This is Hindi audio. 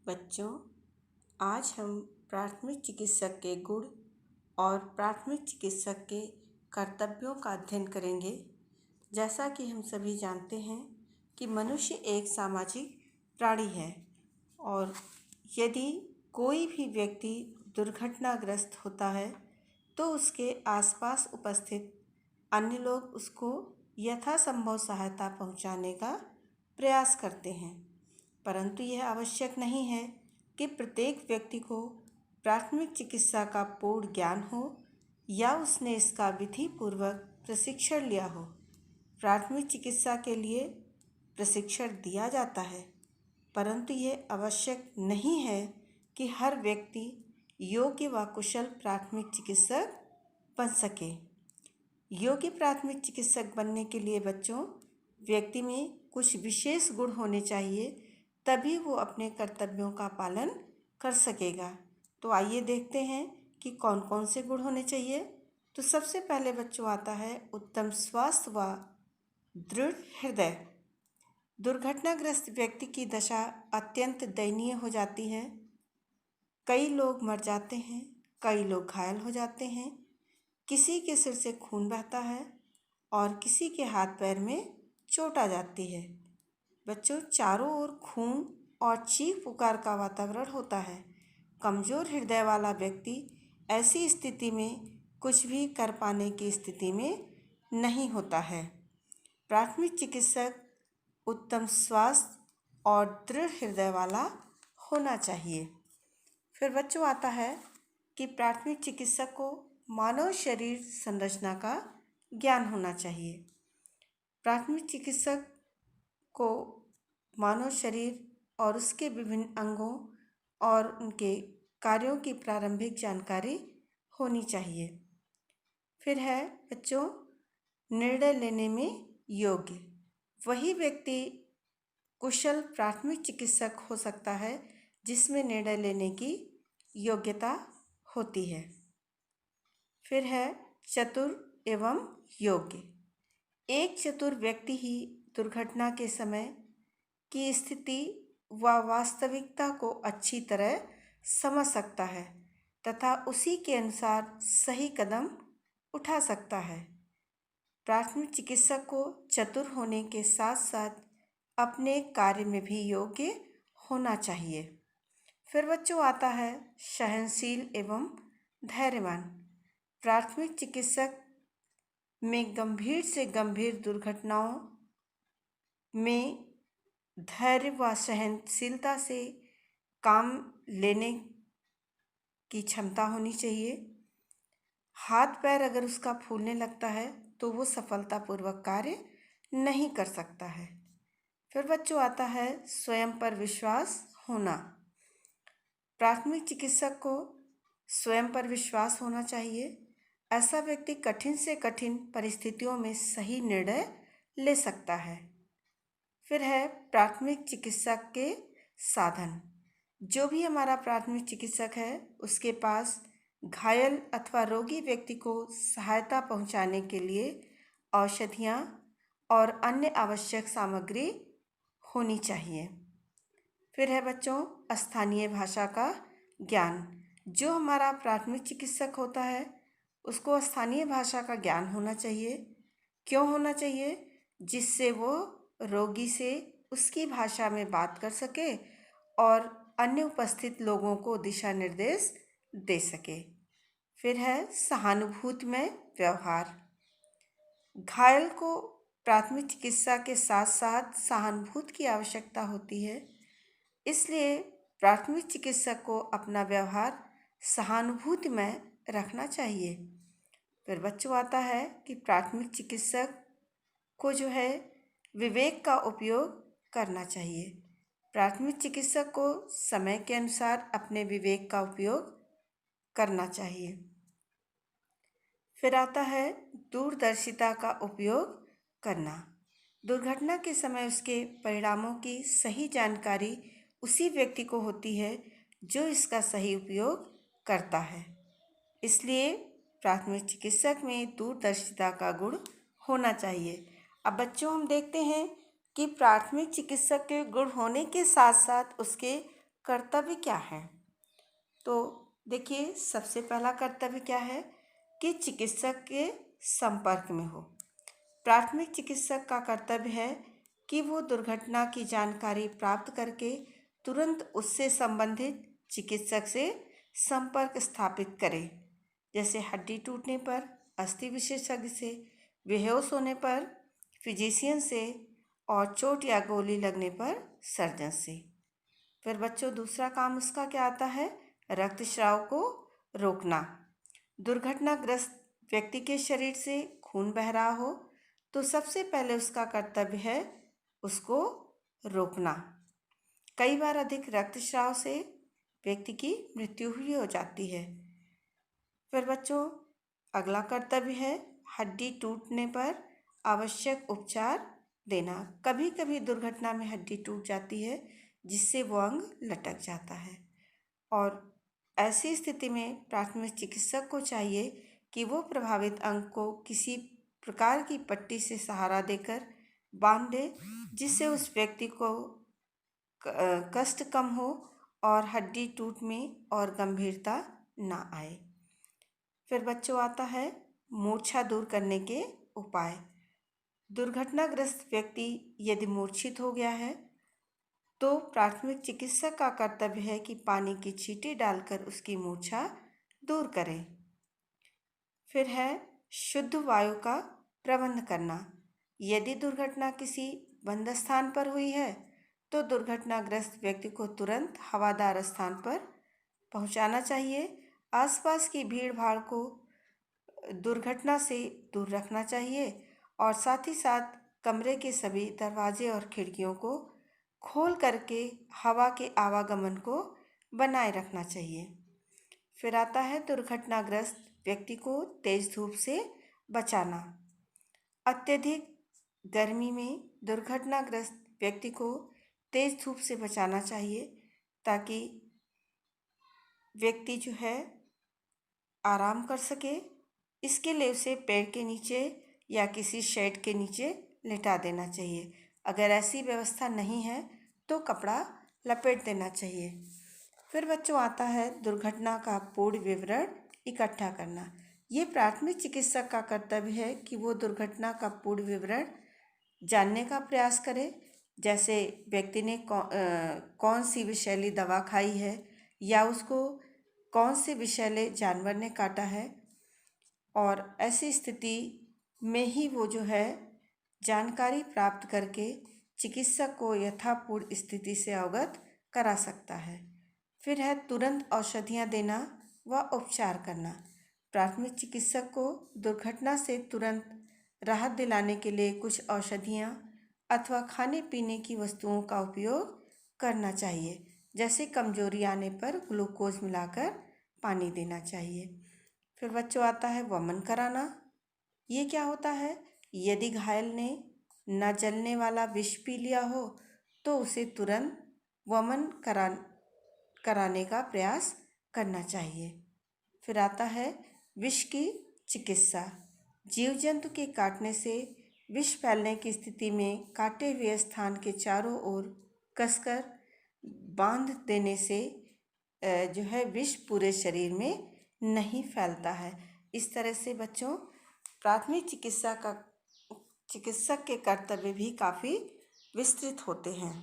बच्चों, आज हम प्राथमिक चिकित्सक के गुण और प्राथमिक चिकित्सक के कर्तव्यों का अध्ययन करेंगे। जैसा कि हम सभी जानते हैं कि मनुष्य एक सामाजिक प्राणी है और यदि कोई भी व्यक्ति दुर्घटनाग्रस्त होता है तो उसके आसपास उपस्थित अन्य लोग उसको यथासंभव सहायता पहुंचाने का प्रयास करते हैं, परंतु यह आवश्यक नहीं है कि प्रत्येक व्यक्ति को प्राथमिक चिकित्सा का पूर्ण ज्ञान हो या उसने इसका विधिपूर्वक प्रशिक्षण लिया हो। प्राथमिक चिकित्सा के लिए प्रशिक्षण दिया जाता है, परंतु यह आवश्यक नहीं है कि हर व्यक्ति योग्य व कुशल प्राथमिक चिकित्सक बन सके। योग्य प्राथमिक चिकित्सक बनने के लिए बच्चों, व्यक्ति में कुछ विशेष गुण होने चाहिए, तभी वो अपने कर्तव्यों का पालन कर सकेगा। तो आइए देखते हैं कि कौन कौन से गुण होने चाहिए। तो सबसे पहले बच्चों आता है उत्तम स्वास्थ्य व दृढ़ हृदय। दुर्घटनाग्रस्त व्यक्ति की दशा अत्यंत दयनीय हो जाती है। कई लोग मर जाते हैं, कई लोग घायल हो जाते हैं, किसी के सिर से खून बहता है और किसी के हाथ पैर में चोट आ जाती है। बच्चों, चारों ओर खून और चीख पुकार का वातावरण होता है। कमज़ोर हृदय वाला व्यक्ति ऐसी स्थिति में कुछ भी कर पाने की स्थिति में नहीं होता है। प्राथमिक चिकित्सक उत्तम स्वास्थ्य और दृढ़ हृदय वाला होना चाहिए। फिर बच्चों आता है कि प्राथमिक चिकित्सक को मानव शरीर संरचना का ज्ञान होना चाहिए। प्राथमिक चिकित्सक को मानव शरीर और उसके विभिन्न अंगों और उनके कार्यों की प्रारंभिक जानकारी होनी चाहिए। फिर है बच्चों, निर्णय लेने में योग्य। वही व्यक्ति कुशल प्राथमिक चिकित्सक हो सकता है जिसमें निर्णय लेने की योग्यता होती है। फिर है चतुर एवं योग्य। एक चतुर व्यक्ति ही दुर्घटना के समय की स्थिति व वास्तविकता को अच्छी तरह समझ सकता है तथा उसी के अनुसार सही कदम उठा सकता है। प्राथमिक चिकित्सक को चतुर होने के साथ साथ अपने कार्य में भी योग्य होना चाहिए। फिर बच्चों आता है सहनशील एवं धैर्यवान। प्राथमिक चिकित्सक में गंभीर से गंभीर दुर्घटनाओं में धैर्य व सहनशीलता से काम लेने की क्षमता होनी चाहिए। हाथ पैर अगर उसका फूलने लगता है तो वो सफलतापूर्वक कार्य नहीं कर सकता है। फिर बच्चों आता है स्वयं पर विश्वास होना। प्राथमिक चिकित्सक को स्वयं पर विश्वास होना चाहिए। ऐसा व्यक्ति कठिन से कठिन परिस्थितियों में सही निर्णय ले सकता है। फिर है प्राथमिक चिकित्सक के साधन। जो भी हमारा प्राथमिक चिकित्सक है उसके पास घायल अथवा रोगी व्यक्ति को सहायता पहुंचाने के लिए औषधियाँ और अन्य आवश्यक सामग्री होनी चाहिए। फिर है बच्चों स्थानीय भाषा का ज्ञान। जो हमारा प्राथमिक चिकित्सक होता है उसको स्थानीय भाषा का ज्ञान होना चाहिए। क्यों होना चाहिए? जिससे वो रोगी से उसकी भाषा में बात कर सके और अन्य उपस्थित लोगों को दिशा निर्देश दे सके। फिर है सहानुभूतिमय व्यवहार। घायल को प्राथमिक चिकित्सा के साथ साथ सहानुभूति की आवश्यकता होती है, इसलिए प्राथमिक चिकित्सक को अपना व्यवहार सहानुभूतिमय रखना चाहिए। फिर बच्चों आता है कि प्राथमिक चिकित्सक को जो है विवेक का उपयोग करना चाहिए। प्राथमिक चिकित्सक को समय के अनुसार अपने विवेक का उपयोग करना चाहिए। फिर आता है दूरदर्शिता का उपयोग करना। दुर्घटना के समय उसके परिणामों की सही जानकारी उसी व्यक्ति को होती है जो इसका सही उपयोग करता है, इसलिए प्राथमिक चिकित्सक में दूरदर्शिता का गुण होना चाहिए। अब बच्चों, हम देखते हैं कि प्राथमिक चिकित्सक के गुण होने के साथ साथ उसके कर्तव्य क्या है? तो देखिए, सबसे पहला कर्तव्य क्या है कि चिकित्सक के संपर्क में हो। प्राथमिक चिकित्सक का कर्तव्य है कि वो दुर्घटना की जानकारी प्राप्त करके तुरंत उससे संबंधित चिकित्सक से संपर्क स्थापित करे। जैसे हड्डी टूटने पर अस्थि विशेषज्ञ से, बेहोश होने पर फिजिशियन से और चोट या गोली लगने पर सर्जन से। फिर बच्चों, दूसरा काम उसका क्या आता है? रक्तस्राव को रोकना। दुर्घटनाग्रस्त व्यक्ति के शरीर से खून बह रहा हो तो सबसे पहले उसका कर्तव्य है उसको रोकना। कई बार अधिक रक्तस्राव से व्यक्ति की मृत्यु भी हो जाती है। फिर बच्चों, अगला कर्तव्य है हड्डी टूटने पर आवश्यक उपचार देना। कभी कभी दुर्घटना में हड्डी टूट जाती है जिससे वो अंग लटक जाता है और ऐसी स्थिति में प्राथमिक चिकित्सक को चाहिए कि वो प्रभावित अंग को किसी प्रकार की पट्टी से सहारा देकर बांध दे, जिससे उस व्यक्ति को कष्ट कम हो और हड्डी टूट में और गंभीरता ना आए। फिर बच्चों आता है मूर्छा दूर करने के उपाय। दुर्घटनाग्रस्त व्यक्ति यदि मूर्छित हो गया है तो प्राथमिक चिकित्सक का कर्तव्य है कि पानी की छींटे डालकर उसकी मूर्छा दूर करें। फिर है शुद्ध वायु का प्रबंध करना। यदि दुर्घटना किसी बंद स्थान पर हुई है तो दुर्घटनाग्रस्त व्यक्ति को तुरंत हवादार स्थान पर पहुंचाना चाहिए। आसपास की भीड़ भाड़ को दुर्घटना से दूर रखना चाहिए और साथ ही साथ कमरे के सभी दरवाजे और खिड़कियों को खोल करके हवा के आवागमन को बनाए रखना चाहिए। फिर आता है दुर्घटनाग्रस्त व्यक्ति को तेज धूप से बचाना। अत्यधिक गर्मी में दुर्घटनाग्रस्त व्यक्ति को तेज धूप से बचाना चाहिए ताकि व्यक्ति जो है आराम कर सके। इसके लिए उसे पेड़ के नीचे या किसी शेड के नीचे लिटा देना चाहिए। अगर ऐसी व्यवस्था नहीं है तो कपड़ा लपेट देना चाहिए। फिर बच्चों आता है दुर्घटना का पूर्ण विवरण इकट्ठा करना। ये प्राथमिक चिकित्सक का कर्तव्य है कि वो दुर्घटना का पूर्ण विवरण जानने का प्रयास करे। जैसे व्यक्ति ने कौन सी विषैली दवा खाई है या उसको कौन से विषैले जानवर ने काटा है, और ऐसी स्थिति में ही वो जो है जानकारी प्राप्त करके चिकित्सक को यथापूर्ण स्थिति से अवगत करा सकता है। फिर है तुरंत औषधियाँ देना व उपचार करना। प्राथमिक चिकित्सक को दुर्घटना से तुरंत राहत दिलाने के लिए कुछ औषधियाँ अथवा खाने पीने की वस्तुओं का उपयोग करना चाहिए। जैसे कमजोरी आने पर ग्लूकोज मिलाकर पानी देना चाहिए। फिर बच्चों आता है वमन कराना। ये क्या होता है? यदि घायल ने न जलने वाला विष पी लिया हो तो उसे तुरंत वमन कराने का प्रयास करना चाहिए। फिर आता है विष की चिकित्सा। जीव जंतु के काटने से विष फैलने की स्थिति में काटे हुए स्थान के चारों ओर कसकर बांध देने से जो है विष पूरे शरीर में नहीं फैलता है। इस तरह से बच्चों प्राथमिक चिकित्सक के कर्तव्य भी काफ़ी विस्तृत होते हैं।